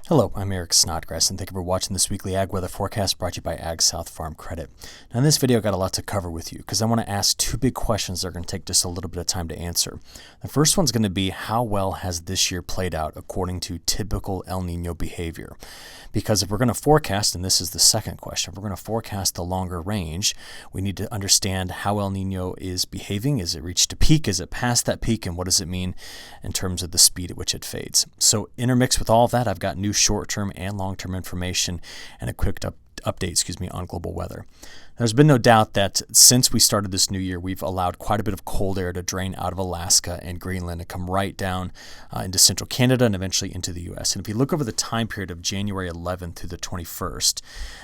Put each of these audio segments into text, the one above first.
Hello, I'm Eric Snodgrass, and thank you for watching this weekly ag weather forecast brought to you by AgSouth Farm Credit. Now, in this video, I've got a lot to cover with you because I want to ask two big questions that are going to take just a little bit of time to answer. The first one's going to be, how well has this year played out according to typical El Nino behavior? Because if we're going to forecast, and this is the second question, if we're going to forecast the longer range, we need to understand how El Nino is behaving. Is it reached a peak? Is it past that peak? And what does it mean in terms of the speed at which it fades? So intermixed with all of that, I've got new short-term and long-term information and a quick update, on global weather. There's been no doubt that since we started this new year, we've allowed quite a bit of cold air to drain out of Alaska and Greenland and come right down into central Canada and eventually into the U.S. And if you look over the time period of January 11th through the 21st,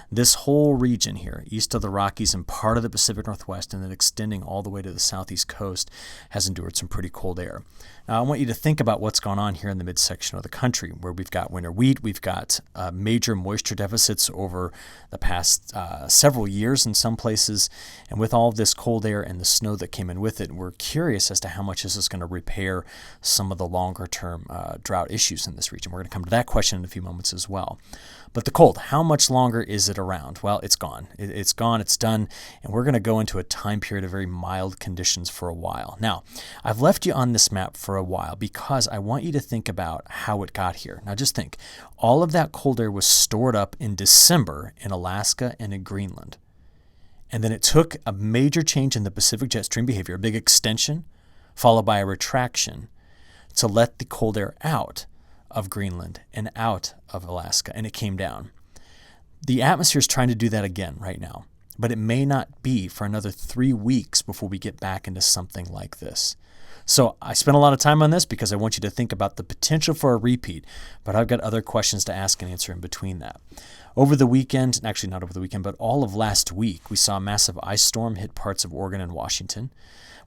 this whole region here, east of the Rockies and part of the Pacific Northwest and then extending all the way to the southeast coast, has endured some pretty cold air. Now, I want you to think about what's gone on here in the midsection of the country, where we've got winter wheat, we've got major moisture deficits over the past several years in some places, and with all of this cold air and the snow that came in with it, we're curious as to how much this is going to repair some of the longer-term drought issues in this region. We're going to come to that question in a few moments as well. But the cold, how much longer is it around? Well, it's gone. It's gone, it's done, and we're going to go into a time period of very mild conditions for a while. Now, I've left you on this map for a while because I want you to think about how it got here. Now, just think, all of that cold air was stored up in December in Alaska and in Greenland. And then it took a major change in the Pacific jet stream behavior, a big extension, followed by a retraction, to let the cold air out of Greenland and out of Alaska, and it came down. The atmosphere is trying to do that again right now, but it may not be for another 3 weeks before we get back into something like this. So I spent a lot of time on this because I want you to think about the potential for a repeat, but I've got other questions to ask and answer in between that. Over the weekend, actually not over the weekend, but all of last week, we saw a massive ice storm hit parts of Oregon and Washington.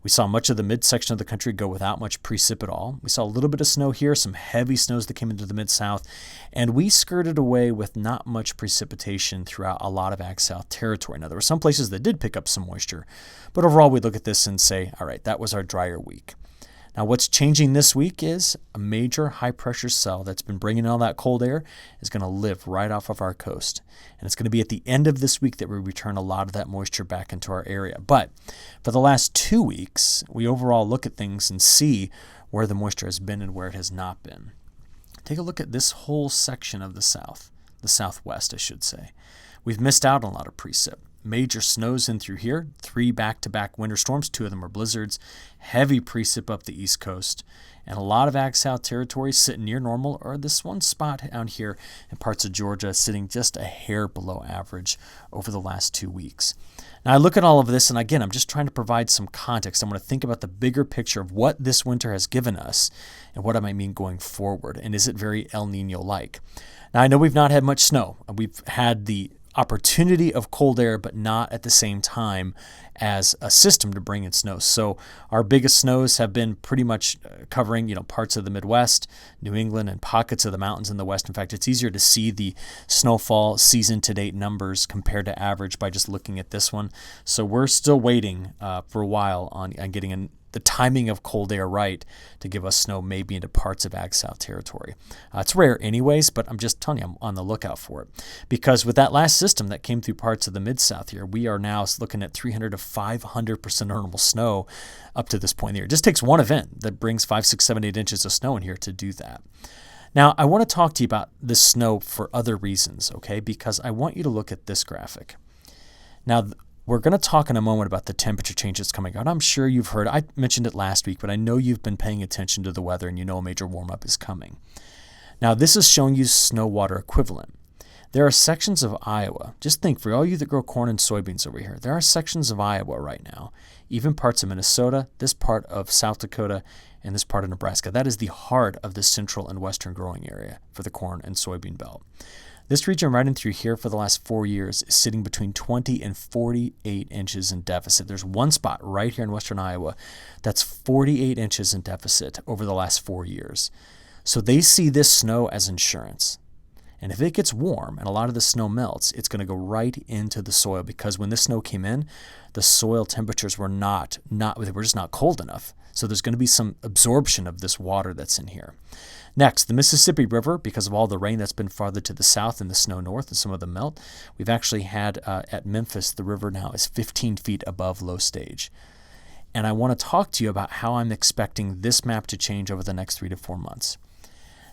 We saw much of the midsection of the country go without much precip at all. We saw a little bit of snow here, some heavy snows that came into the mid-south, and we skirted away with not much precipitation throughout a lot of AgSouth territory. Now, there were some places that did pick up some moisture, but overall we look at this and say, all right, that was our drier week. Now, what's changing this week is a major high-pressure cell that's been bringing all that cold air is going to live right off of our coast. And it's going to be at the end of this week that we return a lot of that moisture back into our area. But for the last 2 weeks, we overall look at things and see where the moisture has been and where it has not been. Take a look at this whole section of the south, the southwest, I should say. We've missed out on a lot of precip. Major snows in through here, 3 back-to-back winter storms, 2 of them are blizzards, heavy precip up the east coast, and a lot of AgSouth territory sitting near normal, or this one spot out here in parts of Georgia sitting just a hair below average over the last 2 weeks. Now, I look at all of this, and again, I'm just trying to provide some context. I want to think about the bigger picture of what this winter has given us and what it might mean going forward, and is it very El Nino-like? Now, I know we've not had much snow. We've had the opportunity of cold air, but not at the same time as a system to bring in snow. So our biggest snows have been pretty much covering, parts of the Midwest, New England, and pockets of the mountains in the West. In fact, it's easier to see the snowfall season-to-date numbers compared to average by just looking at this one. So we're still waiting for a while on getting the timing of cold air right to give us snow maybe into parts of AgSouth territory. It's rare anyways, but I'm just telling you, I'm on the lookout for it. Because with that last system that came through parts of the mid-south here, we are now looking at 300 to 500% normal snow up to this point here. It just takes one event that brings 5, 6, 7, 8 inches of snow in here to do that. Now, I want to talk to you about this snow for other reasons, okay? Because I want you to look at this graphic. Now, we're going to talk in a moment about the temperature change that's coming out. I'm sure you've heard, I mentioned it last week, but I know you've been paying attention to the weather and you know a major warm-up is coming. Now, this is showing you snow water equivalent. There are sections of Iowa, just think for all you that grow corn and soybeans over here, there are sections of Iowa right now, even parts of Minnesota, this part of South Dakota, and this part of Nebraska. That is the heart of the central and western growing area for the corn and soybean belt. This region right in through here for the last 4 years is sitting between 20 and 48 inches in deficit. There's one spot right here in western Iowa that's 48 inches in deficit over the last 4 years. So they see this snow as insurance. And if it gets warm and a lot of the snow melts, it's going to go right into the soil because when this snow came in, the soil temperatures were they were just not cold enough So there's going to be some absorption of this water that's in here. Next, the Mississippi River, because of all the rain that's been farther to the south and the snow north and some of the melt, we've actually had at Memphis, the river now is 15 feet above low stage. And I want to talk to you about how I'm expecting this map to change over the next 3 to 4 months.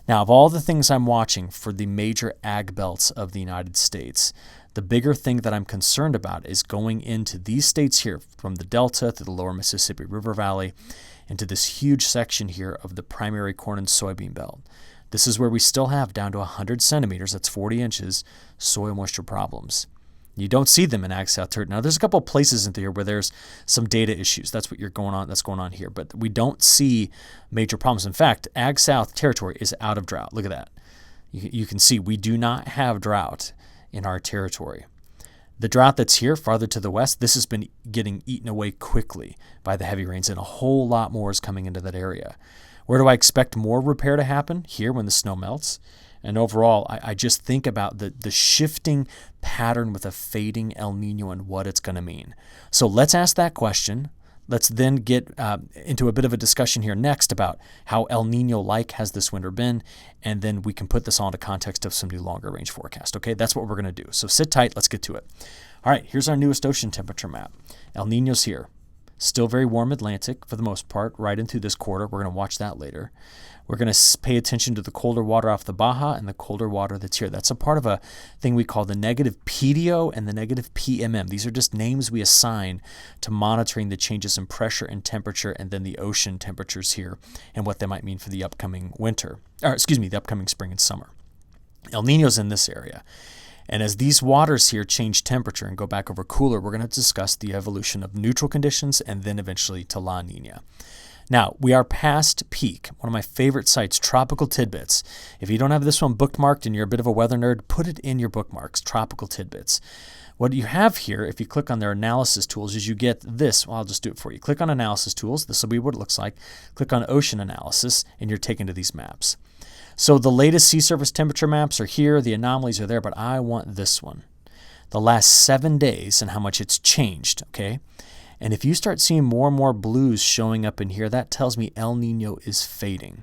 Now, of all the things I'm watching for the major ag belts of the United States, the bigger thing that I'm concerned about is going into these states here, from the Delta to the lower Mississippi River Valley, into this huge section here of the primary corn and soybean belt. This is where we still have down to 100 centimeters, that's 40 inches, soil moisture problems. You don't see them in AgSouth turret. Now, there's a couple of places in there where there's some data issues. That's what that's going on here. But we don't see major problems. In fact, AgSouth territory is out of drought. Look at that. You can see we do not have drought in our territory. The drought that's here farther to the west, this has been getting eaten away quickly by the heavy rains, and a whole lot more is coming into that area. Where do I expect more repair to happen? Here when the snow melts. And overall, I just think about the shifting pattern with a fading El Nino and what it's going to mean. So let's ask that question. Let's then get into a bit of a discussion here next about how El Nino-like has this winter been, and then we can put this all into context of some new longer range forecast. Okay, that's what we're going to do. So sit tight. Let's get to it. All right, here's our newest ocean temperature map. El Nino's here. Still very warm Atlantic for the most part, right into this quarter. We're going to watch that later. We're going to pay attention to the colder water off the Baja and the colder water that's here. That's a part of a thing we call the negative PDO and the negative PMM. These are just names we assign to monitoring the changes in pressure and temperature, and then the ocean temperatures here and what they might mean for the upcoming the upcoming spring and summer. El Nino's in this area. And as these waters here change temperature and go back over cooler, we're going to discuss the evolution of neutral conditions and then eventually to La Nina. Now, we are past peak. One of my favorite sites, Tropical Tidbits. If you don't have this one bookmarked and you're a bit of a weather nerd, put it in your bookmarks, Tropical Tidbits. What you have here, if you click on their analysis tools, is you get this. Well, I'll just do it for you. Click on analysis tools. This will be what it looks like. Click on ocean analysis, and you're taken to these maps. So the latest sea surface temperature maps are here. The anomalies are there, but I want this one. The last 7 days and how much it's changed, okay? And if you start seeing more and more blues showing up in here, that tells me El Nino is fading.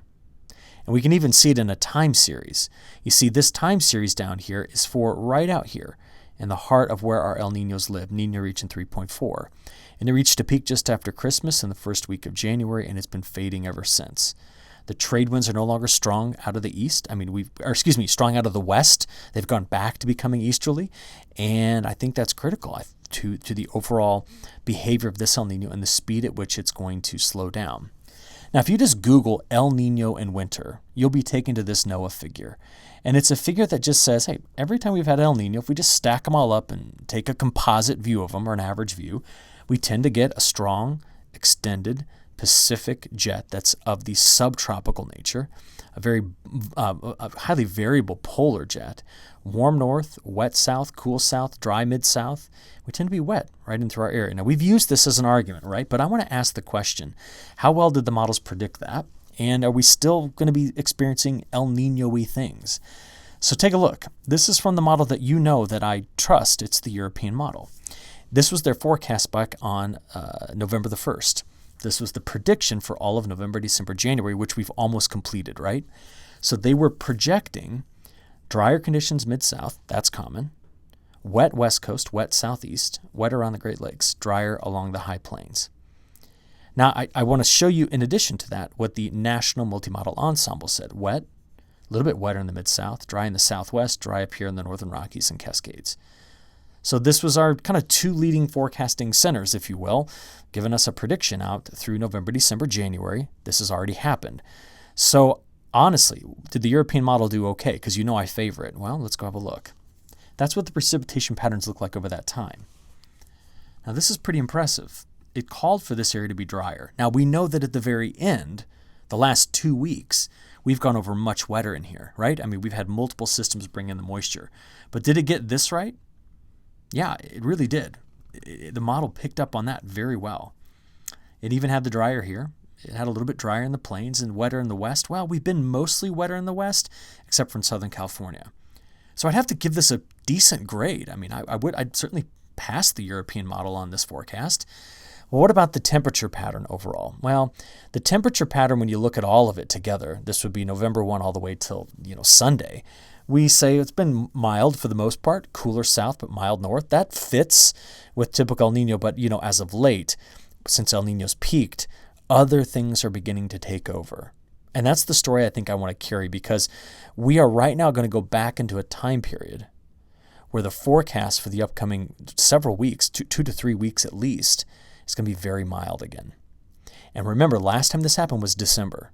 And we can even see it in a time series. You see this time series down here is for right out here in the heart of where our El Ninos live, Nino region 3.4. And it reached a peak just after Christmas in the first week of January, and it's been fading ever since. The trade winds are no longer strong out of the east. Strong out of the west. They've gone back to becoming easterly, and I think that's critical to the overall behavior of this El Nino and the speed at which it's going to slow down. Now, if you just Google El Nino in winter, you'll be taken to this NOAA figure. And it's a figure that just says, hey, every time we've had El Nino, if we just stack them all up and take a composite view of them or an average view, we tend to get a strong, extended Pacific jet that's of the subtropical nature, a very a highly variable polar jet, warm north, wet south, cool south, dry mid-south. We tend to be wet right into our area. Now, we've used this as an argument, right? But I want to ask the question, how well did the models predict that? And are we still going to be experiencing El Nino-y things? So take a look. This is from the model that you know that I trust. It's the European model. This was their forecast back on November the 1st. This was the prediction for all of November, December, January, which we've almost completed, right? So they were projecting drier conditions mid-south, that's common, wet west coast, wet southeast, wet around the Great Lakes, drier along the high plains. Now, I want to show you, in addition to that, what the National Multi-Model Ensemble said. Wet, a little bit wetter in the mid-south, dry in the southwest, dry up here in the northern Rockies and Cascades. So this was our kind of two leading forecasting centers, if you will, giving us a prediction out through November, December, January. This has already happened. So honestly, did the European model do okay? Because you know I favor it. Well, let's go have a look. That's what the precipitation patterns look like over that time. Now this is pretty impressive. It called for this area to be drier. Now we know that at the very end, the last 2 weeks, we've gone over much wetter in here, right? I mean, we've had multiple systems bring in the moisture. But did it get this right? Yeah, it really did. The model picked up on that very well. It even had the drier here. It had a little bit drier in the plains and wetter in the west. Well, we've been mostly wetter in the west, except for in Southern California. So I'd have to give this a decent grade. I mean, I'd certainly pass the European model on this forecast. Well, what about the temperature pattern overall? Well, the temperature pattern, when you look at all of it together, this would be November 1 all the way till, Sunday. We say it's been mild for the most part, cooler south, but mild north. That fits with typical El Nino, but, as of late, since El Nino's peaked, other things are beginning to take over. And that's the story I think I want to carry, because we are right now going to go back into a time period where the forecast for the upcoming several weeks, 2 to 3 weeks at least, is going to be very mild again. And remember, last time this happened was December,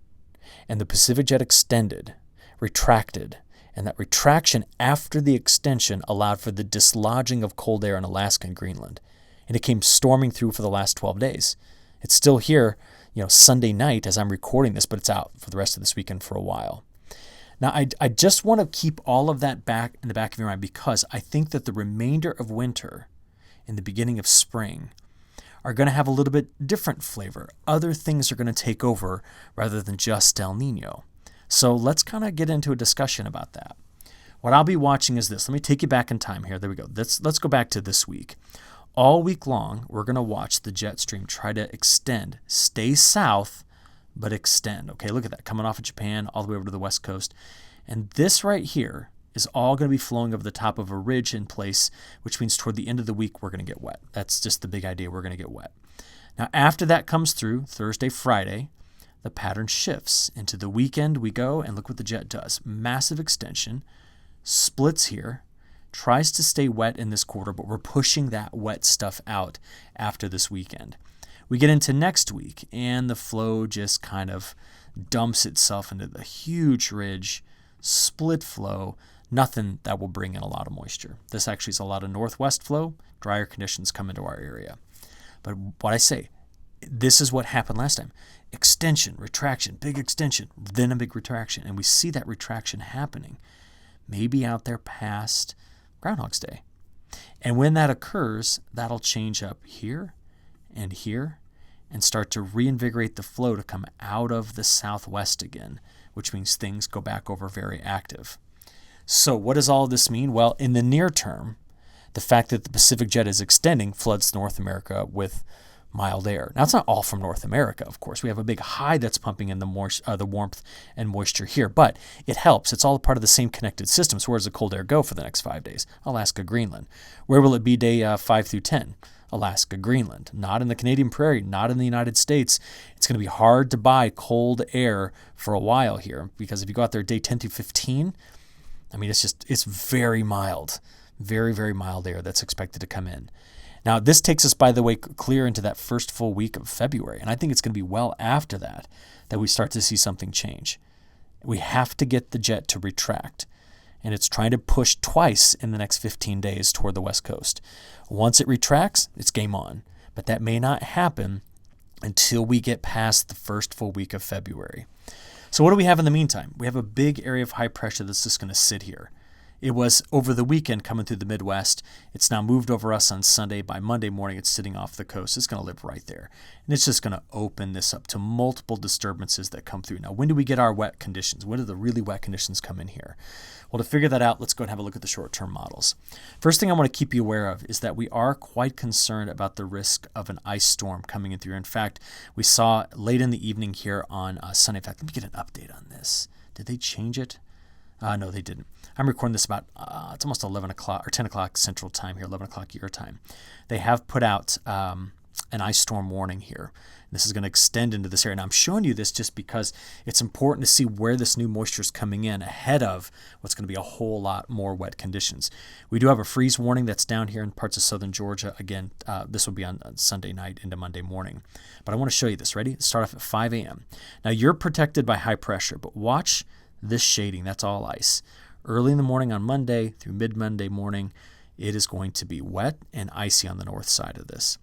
and the Pacific jet extended, retracted, and that retraction after the extension allowed for the dislodging of cold air in Alaska and Greenland. And it came storming through for the last 12 days. It's still here, Sunday night as I'm recording this, but it's out for the rest of this weekend for a while. Now, I just want to keep all of that back in the back of your mind, because I think that the remainder of winter and the beginning of spring are going to have a little bit different flavor. Other things are going to take over rather than just El Nino. So let's kind of get into a discussion about that. What I'll be watching is this. Let me take you back in time here. There we go. Let's go back to this week. All week long, we're going to watch the jet stream try to extend, stay south, but extend. Okay, look at that, coming off of Japan all the way over to the west coast. And this right here is all going to be flowing over the top of a ridge in place, which means toward the end of the week, we're going to get wet. That's just the big idea. We're going to get wet. Now, after that comes through, Thursday, Friday, the pattern shifts. Into the weekend we go, and look what the jet does. Massive extension, splits here, tries to stay wet in this quarter, but we're pushing that wet stuff out after this weekend. We get into next week, and the flow just kind of dumps itself into the huge ridge, split flow, nothing that will bring in a lot of moisture. This actually is a lot of northwest flow. Drier conditions come into our area. But what I say, this is what happened last time. Extension, retraction, big extension, then a big retraction. And we see that retraction happening maybe out there past Groundhog's Day. And when that occurs, that'll change up here and start to reinvigorate the flow to come out of the southwest again, which means things go back over very active. So what does all of this mean? Well, in the near term, the fact that the Pacific jet is extending floods North America with mild air. Now, it's not all from North America, of course. We have a big high that's pumping in the warmth and moisture here, but it helps. It's all part of the same connected system. So where does the cold air go for the next 5 days? Alaska, Greenland. Where will it be day 5 through 10? Alaska, Greenland. Not in the Canadian Prairie, not in the United States. It's going to be hard to buy cold air for a while here, because if you go out there day 10 through 15, I mean, it's very mild, very, very mild air that's expected to come in. Now, this takes us, by the way, clear into that first full week of February. And I think it's going to be well after that we start to see something change. We have to get the jet to retract. And it's trying to push twice in the next 15 days toward the west coast. Once it retracts, it's game on. But that may not happen until we get past the first full week of February. So what do we have in the meantime? We have a big area of high pressure that's just going to sit here. It was over the weekend coming through the Midwest. It's now moved over us on Sunday. By Monday morning, it's sitting off the coast. It's going to live right there. And it's just going to open this up to multiple disturbances that come through. Now, when do we get our wet conditions? When do the really wet conditions come in here? Well, to figure that out, let's go and have a look at the short-term models. First thing I want to keep you aware of is that we are quite concerned about the risk of an ice storm coming in through. In fact, we saw late in the evening here on Sunday. In fact, let me get an update on this. Did they change it? No, they didn't. I'm recording this about, it's almost 11 o'clock or 10 o'clock Central Time here, 11 o'clock your time. They have put out an ice storm warning here. This is going to extend into this area. Now, I'm showing you this just because it's important to see where this new moisture is coming in ahead of what's going to be a whole lot more wet conditions. We do have a freeze warning that's down here in parts of southern Georgia. Again, this will be on Sunday night into Monday morning. But I want to show you this. Ready? Start off at 5 a.m. Now, you're protected by high pressure, but watch this shading. That's all ice. Early in the morning on Monday through mid-Monday morning, it is going to be wet and icy on the north side of this.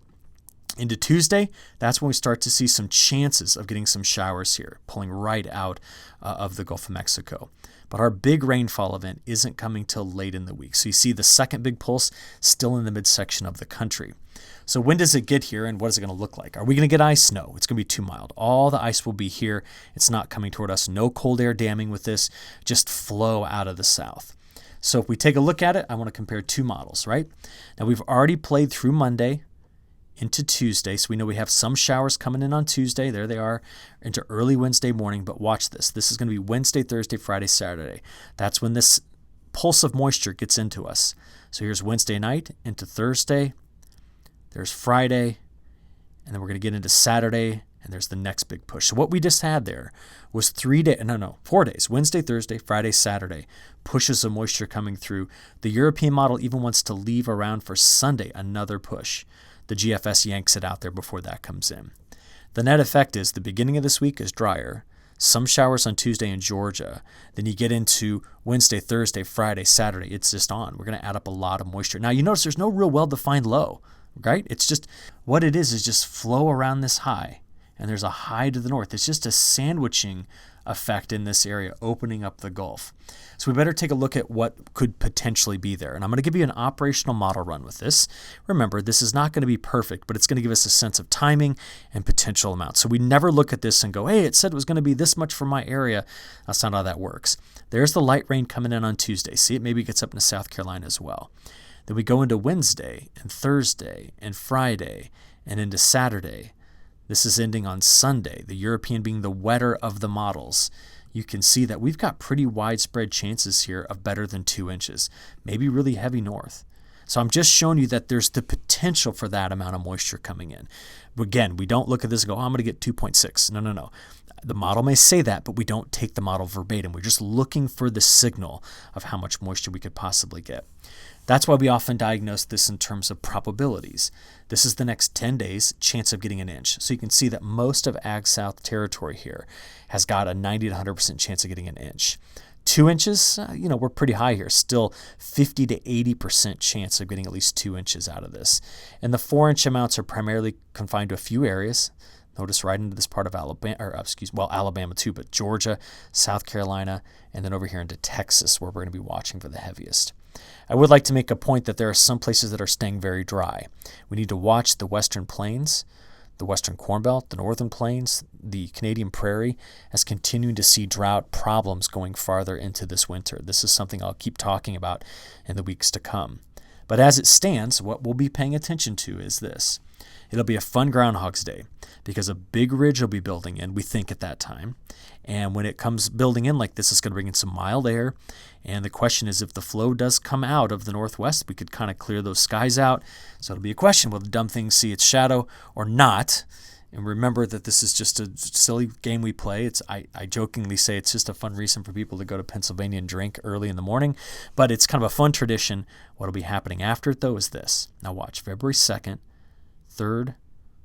Into Tuesday, that's when we start to see some chances of getting some showers here, pulling right out of the Gulf of Mexico. But our big rainfall event isn't coming till late in the week. So you see the second big pulse still in the midsection of the country. So when does it get here, and what is it going to look like? Are we going to get ice? No, it's going to be too mild. All the ice will be here. It's not coming toward us. No cold air damming with this. Just flow out of the south. So if we take a look at it, I want to compare two models, right? Now we've already played through Monday into Tuesday. So we know we have some showers coming in on Tuesday. There they are, into early Wednesday morning. But watch this. This is going to be Wednesday, Thursday, Friday, Saturday. That's when this pulse of moisture gets into us. So here's Wednesday night into Thursday. There's Friday. And then we're going to get into Saturday. And there's the next big push. So what we just had there was 4 days. Wednesday, Thursday, Friday, Saturday. Pushes of moisture coming through. The European model even wants to leave around for Sunday, another push. The GFS yanks it out there before that comes in. The net effect is the beginning of this week is drier. Some showers on Tuesday in Georgia. Then you get into Wednesday, Thursday, Friday, Saturday. It's just on. We're going to add up a lot of moisture. Now you notice there's no real well-defined low, right? It's just what it is just flow around this high. And there's a high to the north. It's just a sandwiching effect in this area, opening up the Gulf. So we better take a look at what could potentially be there. And I'm going to give you an operational model run with this. Remember, this is not going to be perfect, but it's going to give us a sense of timing and potential amounts. So we never look at this and go, hey, it said it was going to be this much for my area. That's not how that works. There's the light rain coming in on Tuesday. See, it maybe gets up into South Carolina as well. Then we go into Wednesday and Thursday and Friday and into Saturday. This is ending on Sunday, the European being the wetter of the models. You can see that we've got pretty widespread chances here of better than 2 inches, maybe really heavy north. So I'm just showing you that there's the potential for that amount of moisture coming in. But again, we don't look at this and go, I'm going to get 2.6. No. The model may say that, but we don't take the model verbatim. We're just looking for the signal of how much moisture we could possibly get. That's why we often diagnose this in terms of probabilities. This is the next 10 days chance of getting an inch. So you can see that most of AgSouth territory here has got a 90 to 100% chance of getting an inch. 2 inches, we're pretty high here. Still 50 to 80% chance of getting at least 2 inches out of this. And the 4-inch amounts are primarily confined to a few areas. Notice right into this part of Alabama, Alabama too, but Georgia, South Carolina, and then over here into Texas where we're going to be watching for the heaviest. I would like to make a point that there are some places that are staying very dry. We need to watch the Western Plains, the Western Corn Belt, the Northern Plains, the Canadian Prairie as continuing to see drought problems going farther into this winter. This is something I'll keep talking about in the weeks to come. But as it stands, what we'll be paying attention to is this. It'll be a fun Groundhog's Day because a big ridge will be building in, we think, at that time. And when it comes building in like this, it's going to bring in some mild air. And the question is, if the flow does come out of the northwest, we could kind of clear those skies out. So it'll be a question, will the dumb thing see its shadow or not? And remember that this is just a silly game we play. I jokingly say it's just a fun reason for people to go to Pennsylvania and drink early in the morning. But it's kind of a fun tradition. What will be happening after it, though, is this. Now watch, February 2nd, 3rd,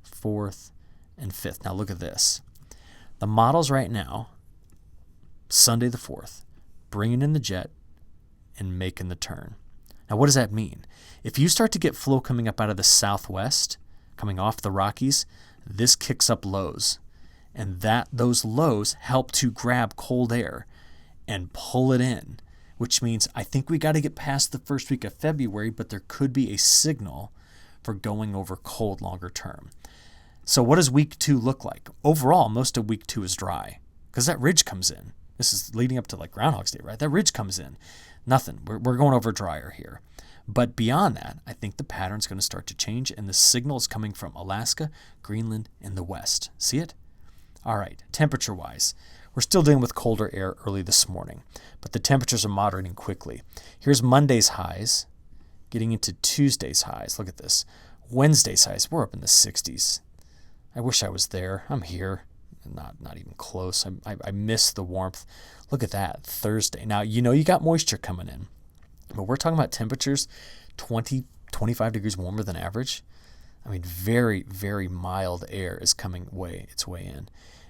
4th, and 5th. Now look at this. The models right now, Sunday the 4th, bringing in the jet and making the turn. Now what does that mean? If you start to get flow coming up out of the southwest, coming off the Rockies, this kicks up lows. And those lows help to grab cold air and pull it in, which means I think we got to get past the first week of February, but there could be a signal for going over cold longer term. So what does week 2 look like? Overall, most of week 2 is dry because that ridge comes in. This is leading up to like Groundhog's Day, right? That ridge comes in. Nothing. We're going over drier here. But beyond that, I think the pattern's going to start to change, and the signal is coming from Alaska, Greenland, and the west. See it? All right, temperature-wise, we're still dealing with colder air early this morning, but the temperatures are moderating quickly. Here's Monday's highs, getting into Tuesday's highs. Look at this. Wednesday's highs, we're up in the 60s. I wish I was there. I'm here. Not even close. I miss the warmth. Look at that, Thursday. Now, you got moisture coming in, but we're talking about temperatures 20, 25 degrees warmer than average. I mean, very, very mild air is coming its way in.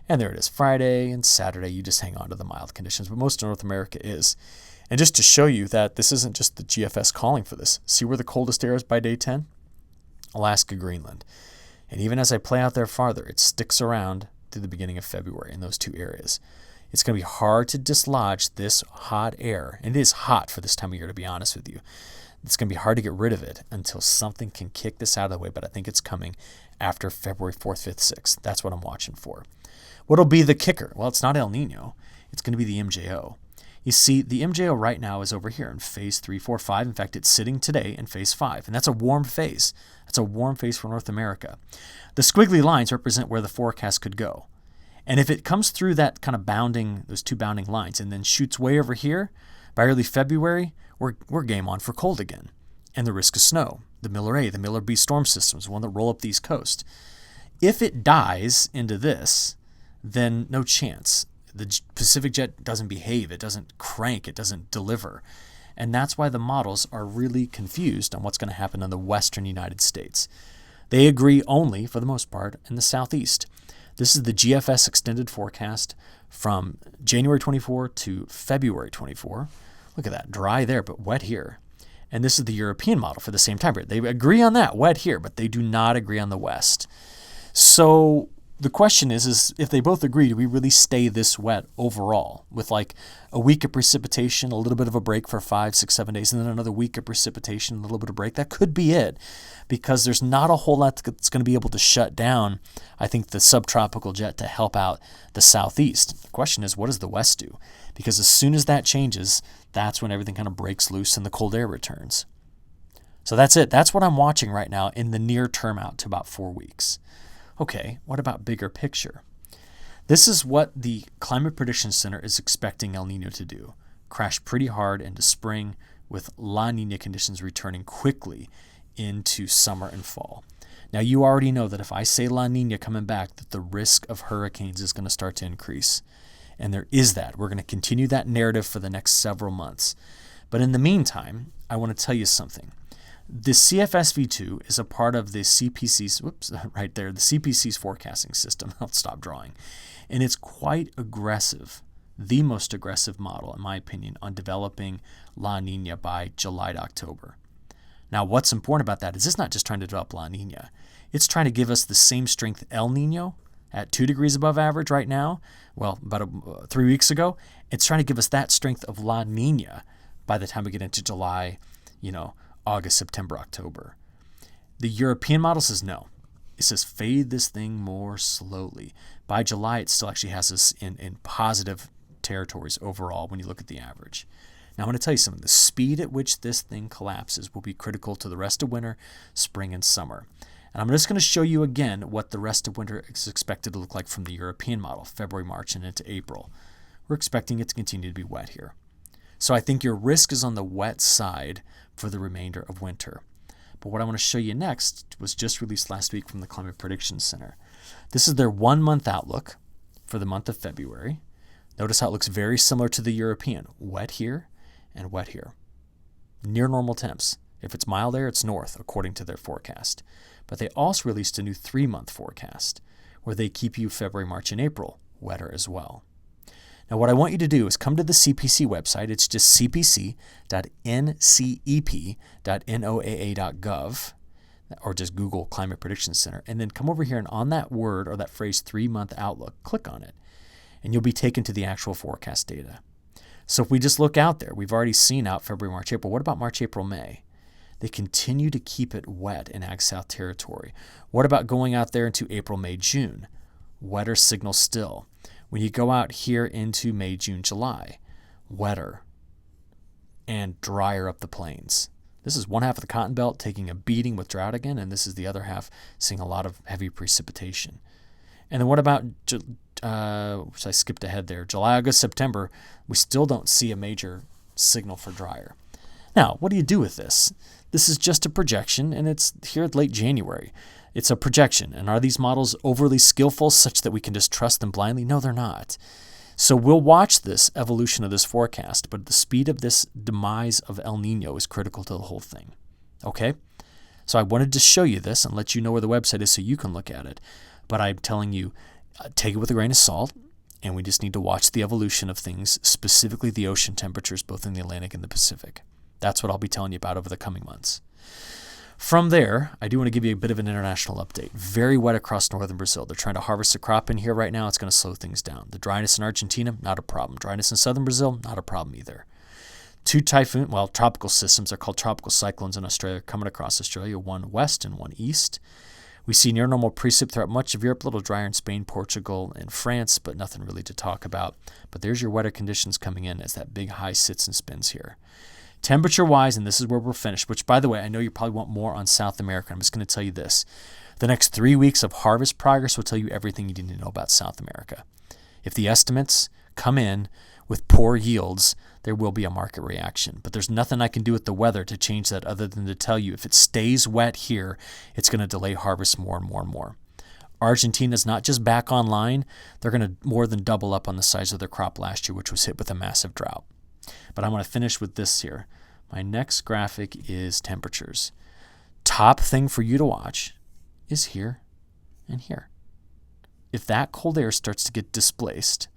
And there it is, Friday and Saturday. You just hang on to the mild conditions, but most of North America is. And just to show you that this isn't just the GFS calling for this. See where the coldest air is by day 10? Alaska, Greenland. And even as I play out there farther, it sticks around through the beginning of February in those two areas. It's going to be hard to dislodge this hot air. And it is hot for this time of year, to be honest with you. It's going to be hard to get rid of it until something can kick this out of the way, but I think it's coming after February 4th, 5th, 6th. That's what I'm watching for. What'll be the kicker? Well, it's not El Nino. It's going to be the MJO. You see, the MJO right now is over here in phase 3, 4, 5. In fact, it's sitting today in phase 5, and that's a warm phase. That's a warm phase for North America. The squiggly lines represent where the forecast could go. And if it comes through that kind of bounding, those two bounding lines, and then shoots way over here, by early February, we're game on for cold again. And the risk of snow. The Miller A, the Miller B storm systems, the one that roll up the East Coast. If it dies into this, then no chance. The Pacific jet doesn't behave, it doesn't crank, it doesn't deliver. And that's why the models are really confused on what's going to happen in the western United States. They agree only, for the most part, in the southeast. This is the GFS extended forecast from January 24 to February 24. Look at that, dry there, but wet here. And this is the European model for the same time period. They agree on that, wet here, but they do not agree on the west. So the question is if they both agree, do we really stay this wet overall with like a week of precipitation, a little bit of a break for 5, 6, 7 days, and then another week of precipitation, a little bit of break? That could be it, because there's not a whole lot that's going to be able to shut down, I think, the subtropical jet to help out the southeast. The question is, what does the west do? Because as soon as that changes, that's when everything kind of breaks loose and the cold air returns. So that's it. That's what I'm watching right now in the near term out to about 4 weeks. Okay, what about bigger picture? This is what the Climate Prediction Center is expecting El Nino to do. Crash pretty hard into spring with La Nina conditions returning quickly into summer and fall. Now, you already know that if I say La Nina coming back, that the risk of hurricanes is going to start to increase. And there is that. We're going to continue that narrative for the next several months. But in the meantime, I want to tell you something. The CFSV2 is a part of the CPC's, right there, the CPC's forecasting system. I'll stop drawing. And it's quite aggressive, the most aggressive model, in my opinion, on developing La Nina by July to October. Now, what's important about that is it's not just trying to develop La Nina. It's trying to give us the same strength El Nino at 2 degrees above average right now, well, about 3 weeks ago. It's trying to give us that strength of La Nina by the time we get into July, August, September, October. The European model says no. It says fade this thing more slowly. By July, it still actually has us in positive territories overall when you look at the average. Now, I'm going to tell you something. The speed at which this thing collapses will be critical to the rest of winter, spring, and summer. And I'm just going to show you again what the rest of winter is expected to look like from the European model, February, March, and into April. We're expecting it to continue to be wet here. So I think your risk is on the wet side for the remainder of winter. But what I want to show you next was just released last week from the Climate Prediction Center. This is their 1-month outlook for the month of February. Notice how it looks very similar to the European. Wet here and wet here. Near normal temps. If it's mild air, it's north, according to their forecast. But they also released a new 3-month forecast where they keep you February, March, and April wetter as well. Now, what I want you to do is come to the CPC website. It's just cpc.ncep.noaa.gov, or just Google Climate Prediction Center, and then come over here and on that word or that phrase 3-month outlook, click on it, and you'll be taken to the actual forecast data. So if we just look out there, we've already seen out February, March, April. What about March, April, May? They continue to keep it wet in AgSouth territory. What about going out there into April, May, June? Wetter signal still. When you go out here into May, June, July, wetter and drier up the plains. This is one half of the Cotton Belt taking a beating with drought again, and this is the other half seeing a lot of heavy precipitation. And then what about, I skipped ahead there, July, August, September, we still don't see a major signal for drier. Now, what do you do with this? This is just a projection, and it's here at late January. It's a projection, and are these models overly skillful such that we can just trust them blindly? No, they're not. So we'll watch this evolution of this forecast, but the speed of this demise of El Nino is critical to the whole thing. Okay? So I wanted to show you this and let you know where the website is so you can look at it. But I'm telling you, take it with a grain of salt, and we just need to watch the evolution of things, specifically the ocean temperatures, both in the Atlantic and the Pacific. That's what I'll be telling you about over the coming months. From there, I do want to give you a bit of an international update. Very wet across northern Brazil. They're trying to harvest a crop in here right now. It's going to slow things down. The dryness in Argentina, not a problem. Dryness in southern Brazil, not a problem either. 2 tropical systems are called tropical cyclones in Australia coming across Australia, one west and one east. We see near normal precip throughout much of Europe, a little drier in Spain, Portugal, and France, but nothing really to talk about. But there's your wetter conditions coming in as that big high sits and spins here. Temperature-wise, and this is where we're finished, which, by the way, I know you probably want more on South America. I'm just going to tell you this. The next 3 weeks of harvest progress will tell you everything you need to know about South America. If the estimates come in with poor yields, there will be a market reaction. But there's nothing I can do with the weather to change that other than to tell you if it stays wet here, it's going to delay harvest more and more and more. Argentina's not just back online, they're going to more than double up on the size of their crop last year, which was hit with a massive drought. But I want to finish with this here. My next graphic is temperatures. Top thing for you to watch is here and here. If that cold air starts to get displaced,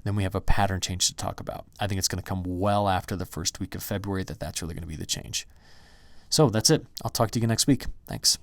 then we have a pattern change to talk about. I think it's going to come well after the first week of February that's really going to be the change. So that's it. I'll talk to you again next week. Thanks.